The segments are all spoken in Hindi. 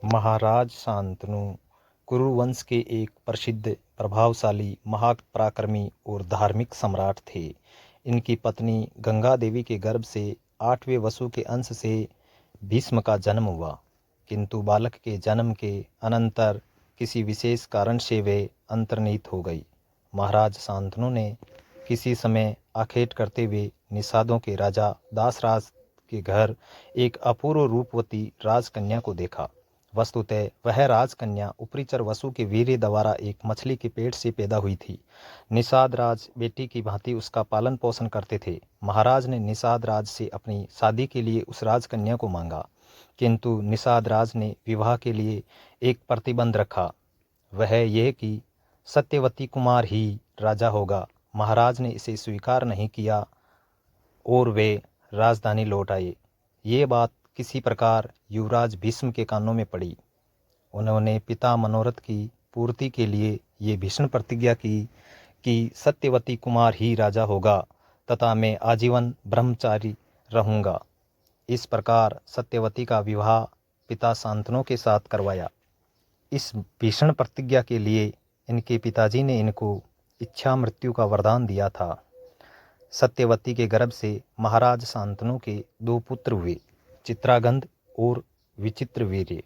महाराज शांतनु कुरु वंश के एक प्रसिद्ध, प्रभावशाली, महापराक्रमी और धार्मिक सम्राट थे। इनकी पत्नी गंगा देवी के गर्भ से 8वें वसु के अंश से भीष्म का जन्म हुआ, किंतु बालक के जन्म के अनंतर किसी विशेष कारण से वे अंतर्निहित हो गई। महाराज शांतनु ने किसी समय आखेट करते हुए निषादों के राजा दासराज के घर एक अपूर्व रूपवती राजकन्या को देखा। वस्तुतः वह राजकन्या उपरीचर वसु के वीर्य द्वारा एक मछली के पेट से पैदा हुई थी। निषाद राज बेटी की भांति उसका पालन पोषण करते थे। महाराज ने निषाद राज से अपनी शादी के लिए उस राजकन्या को मांगा, किंतु निषाद राज ने विवाह के लिए एक प्रतिबंध रखा, वह यह कि सत्यवती कुमार ही राजा होगा। महाराज ने इसे स्वीकार नहीं किया और वे राजधानी लौट आए। ये बात किसी प्रकार युवराज भीष्म के कानों में पड़ी। उन्होंने पिता मनोरथ की पूर्ति के लिए ये भीषण प्रतिज्ञा की कि सत्यवती कुमार ही राजा होगा तथा मैं आजीवन ब्रह्मचारी रहूँगा। इस प्रकार सत्यवती का विवाह पिता शांतनु के साथ करवाया। इस भीषण प्रतिज्ञा के लिए इनके पिताजी ने इनको इच्छा मृत्यु का वरदान दिया था। सत्यवती के गर्भ से महाराज शांतनु के 2 पुत्र हुए, चित्रागंध और विचित्रवीर्य।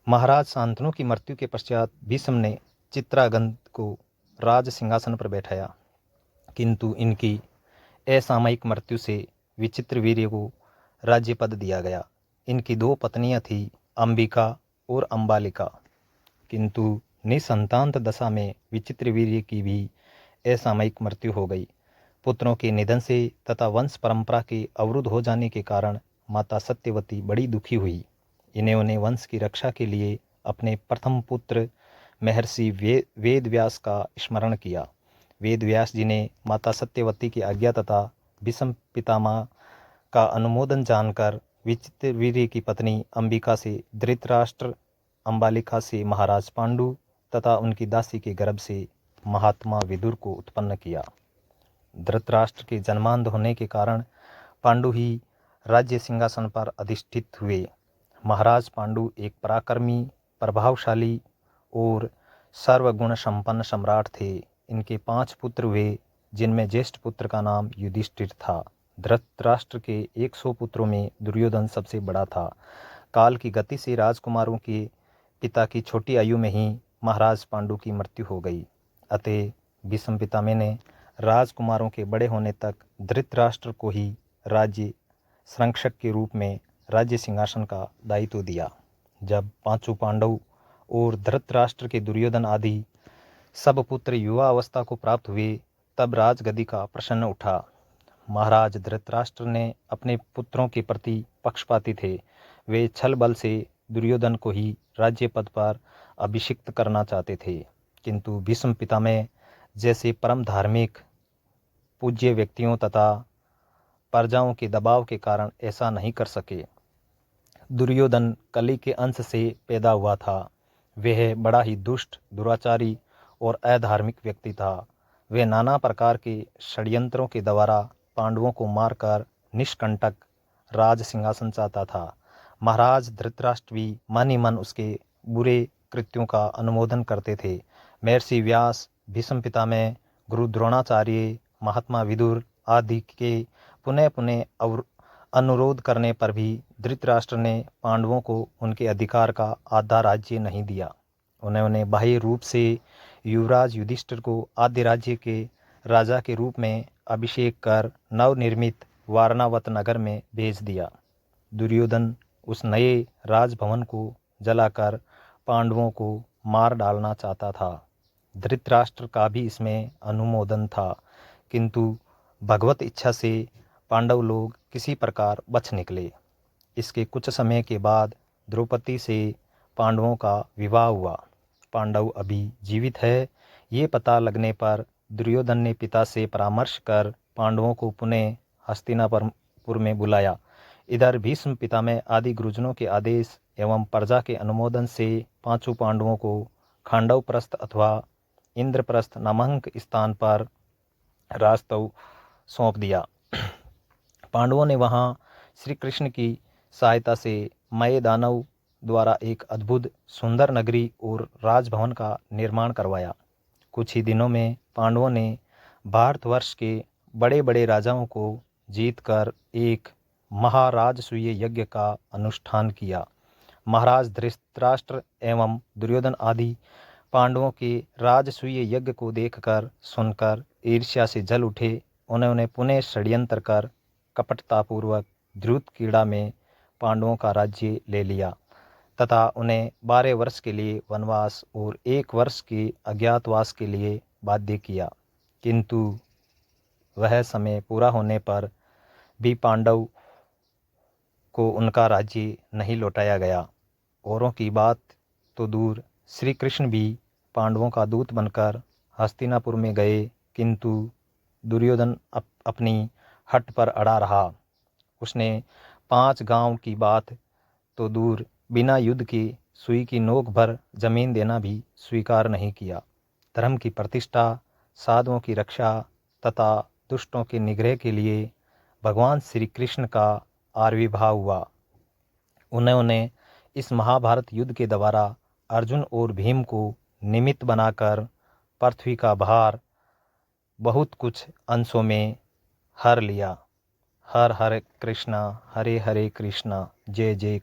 महाराज शांतनु की मृत्यु के पश्चात भीष्म ने चित्रागंध को राज सिंहासन पर बैठाया, किंतु इनकी असामयिक मृत्यु से विचित्रवीर्य को राज्य पद दिया गया। इनकी 2 पत्नियां थीं, अंबिका और अंबालिका, किंतु निसंतान दशा में विचित्रवीर्य की भी असामयिक मृत्यु हो गई। पुत्रों के निधन से तथा वंश परंपरा के अवरुद्ध हो जाने के कारण माता सत्यवती बड़ी दुखी हुई। इन्होंने वंश की रक्षा के लिए अपने प्रथम पुत्र महर्षि वेदव्यास का स्मरण किया। वेदव्यास जी ने माता सत्यवती की आज्ञा तथा भीष्म पितामह का अनुमोदन जानकर विचित्रवीर्य की पत्नी अंबिका से धृतराष्ट्र, अंबालिका से महाराज पांडु तथा उनकी दासी के गर्भ से महात्मा विदुर को उत्पन्न किया। धृतराष्ट्र के जन्मांध होने के कारण पांडु ही राज्य सिंहासन पर अधिष्ठित हुए। महाराज पांडु एक पराक्रमी, प्रभावशाली और सर्वगुण संपन्न सम्राट थे। इनके 5 पुत्र हुए, जिनमें ज्येष्ठ पुत्र का नाम युधिष्ठिर था। धृतराष्ट्र के 100 पुत्रों में दुर्योधन सबसे बड़ा था। काल की गति से राजकुमारों के पिता की छोटी आयु में ही महाराज पांडु की मृत्यु हो गई। अतः भीष्म पितामह ने राजकुमारों के बड़े होने तक धृतराष्ट्र को ही राज्य संरक्षक के रूप में राज्य सिंहासन का दायित्व दिया। जब 5 पांडव और धृतराष्ट्र के दुर्योधन आदि सब पुत्र युवा अवस्था को प्राप्त हुए, तब राजगद्दी का प्रश्न उठा। महाराज धृतराष्ट्र ने अपने पुत्रों के प्रति पक्षपाती थे। वे छल बल से दुर्योधन को ही राज्य पद पर अभिषिक्त करना चाहते थे, किंतु भीष्म पितामह जैसे परम धार्मिक पूज्य व्यक्तियों तथा प्रजाओं के दबाव के कारण ऐसा नहीं कर सके। दुर्योधन कली के अंश से पैदा हुआ था। वह बड़ा ही दुष्ट, दुराचारी और अधार्मिक व्यक्ति था। वह नाना प्रकार के षड्यंत्रों के द्वारा पांडवों को मारकर निष्कंटक राज सिंहासन चाहता था। महाराज धृतराष्ट्र भी मन ही मन उसके बुरे कृत्यों का अनुमोदन करते थे। महर्षि व्यास, भीष्म पितामह, गुरु द्रोणाचार्य, महात्मा विदुर आदि के पुनः पुनः अनुरोध करने पर भी धृतराष्ट्र ने पांडवों को उनके अधिकार का आधा राज्य नहीं दिया। उन्होंने बाह्य रूप से युवराज युधिष्ठिर को आधे राज्य के राजा के रूप में अभिषेक कर नवनिर्मित वारणावत नगर में भेज दिया। दुर्योधन उस नए राजभवन को जलाकर पांडवों को मार डालना चाहता था। धृतराष्ट्र का भी इसमें अनुमोदन था, किंतु भगवत इच्छा से पांडव लोग किसी प्रकार बच निकले। इसके कुछ समय के बाद द्रौपदी से पांडवों का विवाह हुआ। पांडव अभी जीवित है, ये पता लगने पर दुर्योधन ने पिता से परामर्श कर पांडवों को पुनः हस्तिनापुर में बुलाया। इधर भीष्म पितामह आदि गुरुजनों के आदेश एवं प्रजा के अनुमोदन से 5 पांडवों को खांडवप्रस्थ अथवा इंद्रप्रस्थ नामक स्थान पर राजत्व सौंप दिया। पांडवों ने वहां श्री कृष्ण की सहायता से मय दानव द्वारा एक अद्भुत सुंदर नगरी और राजभवन का निर्माण करवाया। कुछ ही दिनों में पांडवों ने भारतवर्ष के बड़े बड़े राजाओं को जीतकर एक महाराजसूय यज्ञ का अनुष्ठान किया। महाराज धृतराष्ट्र एवं दुर्योधन आदि पांडवों के राजसूय यज्ञ को देखकर सुनकर ईर्ष्या से जल उठे। उन्होंने पुनः षड्यंत्र कर कपटतापूर्वक द्रुत क्रीड़ा में पांडवों का राज्य ले लिया तथा उन्हें 12 वर्ष के लिए वनवास और 1 वर्ष के अज्ञातवास के लिए बाध्य किया। किंतु वह समय पूरा होने पर भी पांडव को उनका राज्य नहीं लौटाया गया। औरों की बात तो दूर, श्री कृष्ण भी पांडवों का दूत बनकर हस्तिनापुर में गए, किंतु दुर्योधन अपनी हट पर अड़ा रहा। उसने 5 गांव की बात तो दूर, बिना युद्ध के सुई की नोक भर जमीन देना भी स्वीकार नहीं किया। धर्म की प्रतिष्ठा, साधुओं की रक्षा तथा दुष्टों के निग्रह के लिए भगवान श्री कृष्ण का आविर्भाव हुआ। उन्होंने इस महाभारत युद्ध के द्वारा अर्जुन और भीम को निमित्त बनाकर पृथ्वी का भार बहुत कुछ अंशों में हर लिया। हर हरे कृष्णा, हरे हरे कृष्णा, जय जय।